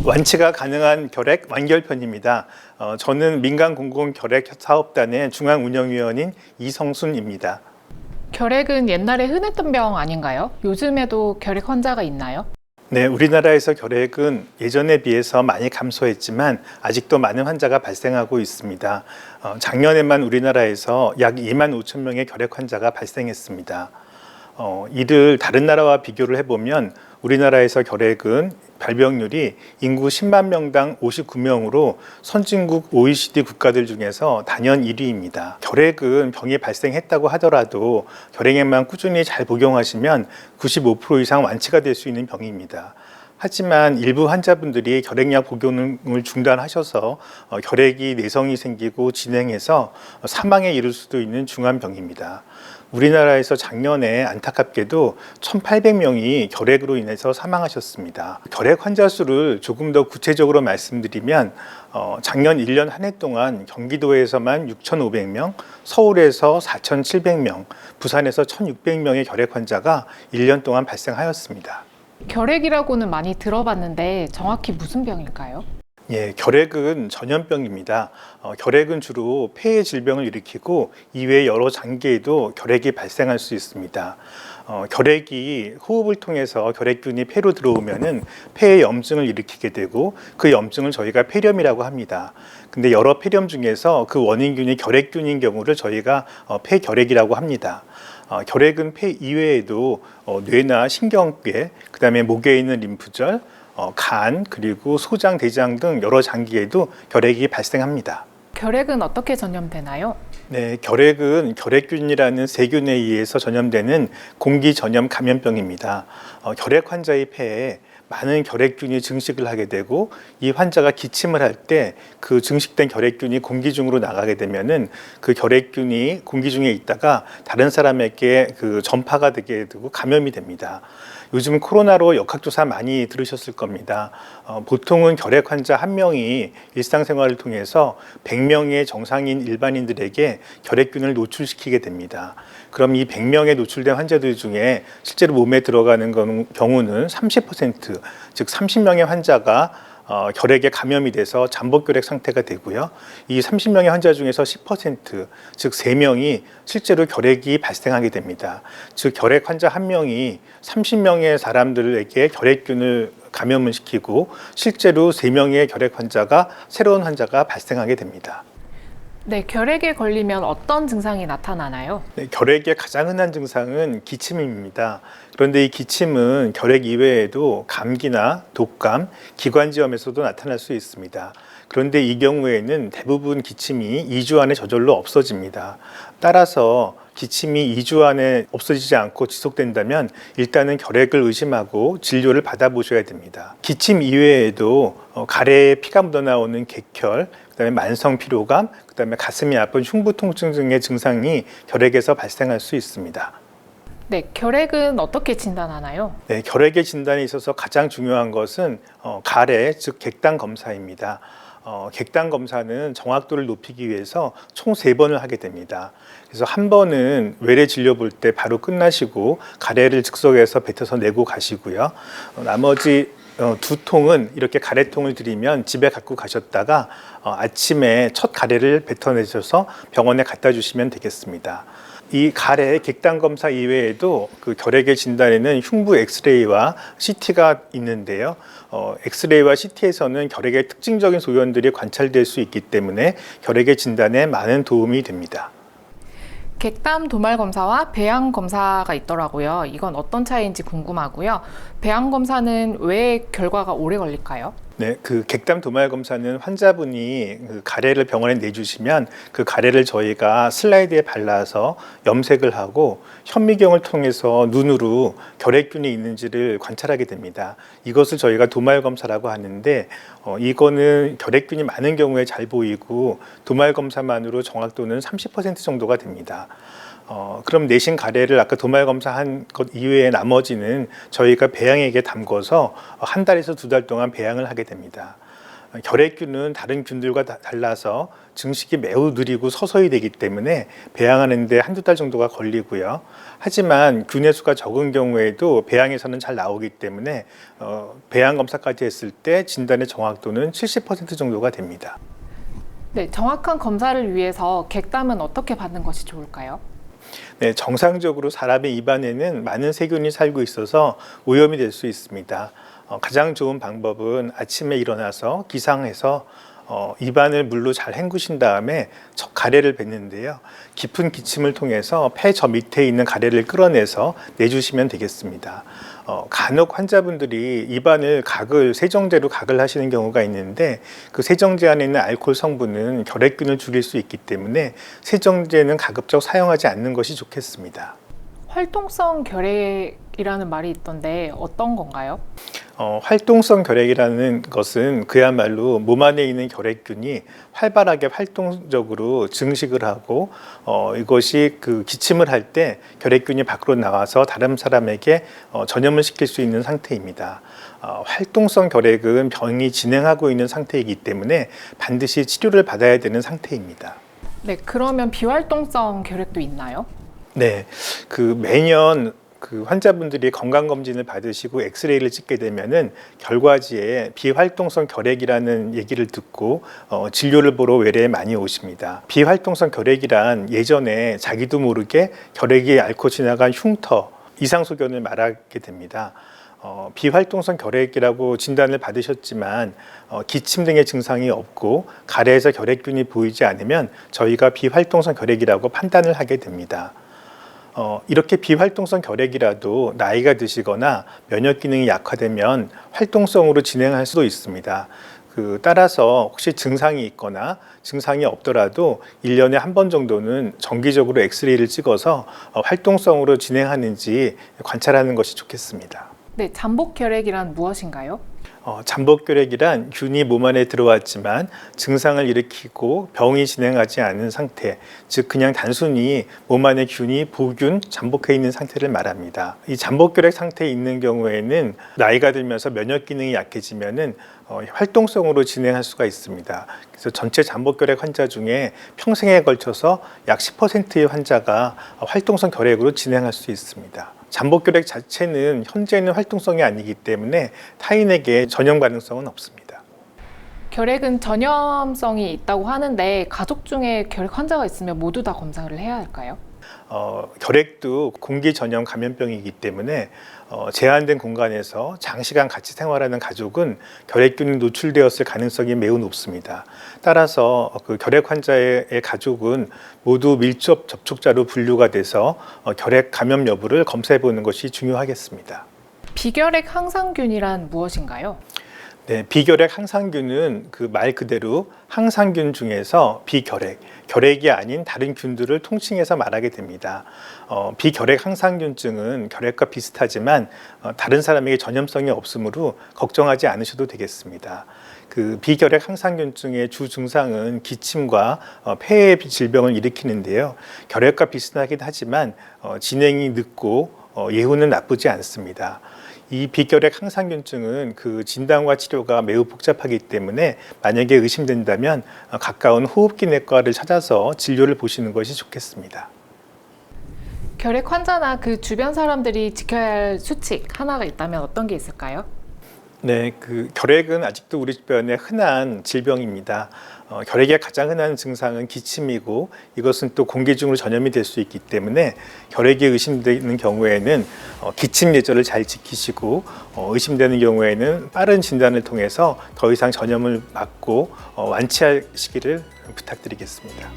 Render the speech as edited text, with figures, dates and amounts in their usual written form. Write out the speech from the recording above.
완치가 가능한 결핵 완결편입니다. 저는 민간공공결핵사업단의 중앙운영위원인 이성순입니다. 결핵은 옛날에 흔했던 병 아닌가요? 요즘에도 결핵 환자가 있나요? 네, 우리나라에서 결핵은 예전에 비해서 많이 감소했지만 아직도 많은 환자가 발생하고 있습니다. 작년에만 우리나라에서 약 2만 5천 명의 결핵 환자가 발생했습니다. 이를 다른 나라와 비교를 해보면 우리나라에서 결핵은 발병률이 인구 10만 명당 59명으로 선진국 OECD 국가들 중에서 단연 1위입니다. 결핵은 병이 발생했다고 하더라도 결핵약만 꾸준히 잘 복용하시면 95% 이상 완치가 될 수 있는 병입니다. 하지만 일부 환자분들이 결핵약 복용을 중단하셔서 결핵이 내성이 생기고 진행해서 사망에 이를 수도 있는 중한 병입니다. 우리나라에서 작년에 안타깝게도 1,800명이 결핵으로 인해서 사망하셨습니다. 결핵 환자 수를 조금 더 구체적으로 말씀드리면 작년 1년 한 해 동안 경기도에서만 6,500명, 서울에서 4,700명, 부산에서 1,600명의 결핵 환자가 1년 동안 발생하였습니다. 결핵이라고는 많이 들어봤는데 정확히 무슨 병일까요? 예, 결핵은 전염병입니다. 결핵은 주로 폐의 질병을 일으키고 이외 여러 장기에도 결핵이 발생할 수 있습니다. 결핵이 호흡을 통해서 결핵균이 폐로 들어오면은 폐에 염증을 일으키게 되고 그 염증을 저희가 폐렴이라고 합니다. 근데 여러 폐렴 중에서 그 원인균이 결핵균인 경우를 저희가 폐결핵이라고 합니다. 결핵은 폐 이외에도 뇌나 신경계, 그다음에 목에 있는 림프절, 간, 그리고 소장, 대장 등 여러 장기에도 결핵이 발생합니다. 결핵은 어떻게 전염되나요? 네, 결핵은 결핵균이라는 세균에 의해서 전염되는 공기 전염 감염병입니다. 결핵 환자의 폐에 많은 결핵균이 증식을 하게 되고 이 환자가 기침을 할 때 그 증식된 결핵균이 공기 중으로 나가게 되면은 그 결핵균이 공기 중에 있다가 다른 사람에게 그 전파가 되게 되고 감염이 됩니다. 요즘 코로나로 역학조사 많이 들으셨을 겁니다. 보통은 결핵 환자 한 명이 일상생활을 통해서 100명의 정상인 일반인들에게 결핵균을 노출시키게 됩니다. 그럼 이 100명의 노출된 환자들 중에 실제로 몸에 들어가는 경우는 30%, 즉 30명의 환자가 결핵에 감염이 돼서 잠복결핵 상태가 되고요. 이 30명의 환자 중에서 10%, 즉 3명이 실제로 결핵이 발생하게 됩니다. 즉 결핵 환자 한 명이 30명의 사람들에게 결핵균을 감염을 시키고 실제로 3명의 결핵 환자가 새로운 환자가 발생하게 됩니다. 네, 결핵에 걸리면 어떤 증상이 나타나나요? 네, 결핵의 가장 흔한 증상은 기침입니다. 그런데 이 기침은 결핵 이외에도 감기나 독감, 기관지염에서도 나타날 수 있습니다. 그런데 이 경우에는 대부분 기침이 2주 안에 저절로 없어집니다. 따라서 기침이 2주 안에 없어지지 않고 지속된다면 일단은 결핵을 의심하고 진료를 받아보셔야 됩니다. 기침 이외에도 가래에 피가 묻어나오는 객혈, 그다음에 만성 피로감, 그다음에 가슴이 아픈 흉부 통증 등의 증상이 결핵에서 발생할 수 있습니다. 네, 결핵은 어떻게 진단하나요? 네, 결핵의 진단에 있어서 가장 중요한 것은 가래, 즉 객당 검사입니다. 객당 검사는 정확도를 높이기 위해서 총 3번을 하게 됩니다. 그래서 한 번은 외래 진료 볼 때 바로 끝나시고 가래를 즉석에서 뱉어서 내고 가시고요. 나머지 2통은 이렇게 가래통을 드리면 집에 갖고 가셨다가 아침에 첫 가래를 뱉어내셔서 병원에 갖다 주시면 되겠습니다. 이 가래 객당 검사 이외에도 그 결핵의 진단에는 흉부 엑스레이와 CT가 있는데요. 엑스레이와 CT에서는 결핵의 특징적인 소견들이 관찰될 수 있기 때문에 결핵의 진단에 많은 도움이 됩니다. 객담 도말 검사와 배양 검사가 있더라고요. 이건 어떤 차이인지 궁금하고요. 배양 검사는 왜 결과가 오래 걸릴까요? 네, 그 객담 도말 검사는 환자분이 그 가래를 병원에 내주시면 그 가래를 저희가 슬라이드에 발라서 염색을 하고 현미경을 통해서 눈으로 결핵균이 있는지를 관찰하게 됩니다. 이것을 저희가 도말 검사라고 하는데 이거는 결핵균이 많은 경우에 잘 보이고 도말 검사만으로 정확도는 30% 정도가 됩니다. 그럼 내신 가래를 아까 도말 검사한 것 이외에 나머지는 저희가 배양액에 담궈서 한 달에서 2달 동안 배양을 하게 됩니다. 결핵균은 다른 균들과 달라서 증식이 매우 느리고 서서히 되기 때문에 배양하는 데 한두 달 정도가 걸리고요. 하지만 균의 수가 적은 경우에도 배양에서는 잘 나오기 때문에 배양 검사까지 했을 때 진단의 정확도는 70% 정도가 됩니다. 네, 정확한 검사를 위해서 객담은 어떻게 받는 것이 좋을까요? 네, 정상적으로 사람의 입안에는 많은 세균이 살고 있어서 오염이 될 수 있습니다. 가장 좋은 방법은 아침에 일어나서 기상해서 입안을 물로 잘 헹구신 다음에 가래를 뱉는데요. 깊은 기침을 통해서 폐 저 밑에 있는 가래를 끌어내서 내주시면 되겠습니다. 간혹 환자분들이 입안을 세정제로 각을 하시는 경우가 있는데 그 세정제 안에 있는 알코올 성분은 결핵균을 죽일 수 있기 때문에 세정제는 가급적 사용하지 않는 것이 좋겠습니다. 활동성 결핵이라는 말이 있던데 어떤 건가요? 활동성 결핵이라는 것은 그야말로 몸 안에 있는 결핵균이 활발하게 활동적으로 증식을 하고 이것이 기침을 할 때 결핵균이 밖으로 나와서 다른 사람에게 전염을 시킬 수 있는 상태입니다. 활동성 결핵은 병이 진행하고 있는 상태이기 때문에 반드시 치료를 받아야 되는 상태입니다. 네, 그러면 비활동성 결핵도 있나요? 네, 매년 환자분들이 건강검진을 받으시고 엑스레이를 찍게 되면은 결과지에 비활동성 결핵이라는 얘기를 듣고 진료를 보러 외래에 많이 오십니다. 비활동성 결핵이란 예전에 자기도 모르게 결핵이 앓고 지나간 흉터, 이상소견을 말하게 됩니다. 비활동성 결핵이라고 진단을 받으셨지만 기침 등의 증상이 없고 가래에서 결핵균이 보이지 않으면 저희가 비활동성 결핵이라고 판단을 하게 됩니다. 이렇게 비활동성 결핵이라도 나이가 드시거나 면역 기능이 약화되면 활동성으로 진행할 수도 있습니다. 따라서 혹시 증상이 있거나 증상이 없더라도 1년에 한 번 정도는 정기적으로 엑스레이를 찍어서 활동성으로 진행하는지 관찰하는 것이 좋겠습니다. 네, 잠복 결핵이란 무엇인가요? 잠복결핵이란 균이 몸 안에 들어왔지만 증상을 일으키고 병이 진행하지 않은 상태, 즉 그냥 단순히 몸 안에 균이 보균, 잠복해 있는 상태를 말합니다. 이 잠복결핵 상태에 있는 경우에는 나이가 들면서 면역 기능이 약해지면은 활동성으로 진행할 수가 있습니다. 그래서 전체 잠복결핵 환자 중에 평생에 걸쳐서 약 10%의 환자가 활동성 결핵으로 진행할 수 있습니다. 잠복결핵 자체는 현재는 활동성이 아니기 때문에 타인에게 전염 가능성은 없습니다. 결핵은 전염성이 있다고 하는데 가족 중에 결핵 환자가 있으면 모두 다 검사를 해야 할까요? 결핵도 공기 전염 감염병이기 때문에 제한된 공간에서 장시간 같이 생활하는 가족은 결핵균이 노출되었을 가능성이 매우 높습니다. 따라서 결핵 환자의 가족은 모두 밀접 접촉자로 분류가 돼서 결핵 감염 여부를 검사해 보는 것이 중요하겠습니다. 비결핵 항상균이란 무엇인가요? 네, 비결핵 항상균은 말 그대로 항상균 중에서 결핵이 아닌 다른 균들을 통칭해서 말하게 됩니다. 비결핵 항상균증은 결핵과 비슷하지만 다른 사람에게 전염성이 없으므로 걱정하지 않으셔도 되겠습니다. 비결핵 항상균증의 주 증상은 기침과 폐의 질병을 일으키는데요. 결핵과 비슷하긴 하지만 진행이 늦고 예후는 나쁘지 않습니다. 이 비결핵 항상균증은 진단과 치료가 매우 복잡하기 때문에 만약에 의심된다면 가까운 호흡기내과를 찾아서 진료를 보시는 것이 좋겠습니다. 결핵 환자나 그 주변 사람들이 지켜야 할 수칙 하나가 있다면 어떤 게 있을까요? 네, 결핵은 아직도 우리 주변에 흔한 질병입니다. 결핵의 가장 흔한 증상은 기침이고 이것은 또 공기 중으로 전염이 될 수 있기 때문에 결핵이 의심되는 경우에는 기침 예절을 잘 지키시고 의심되는 경우에는 빠른 진단을 통해서 더 이상 전염을 막고 완치하시기를 부탁드리겠습니다.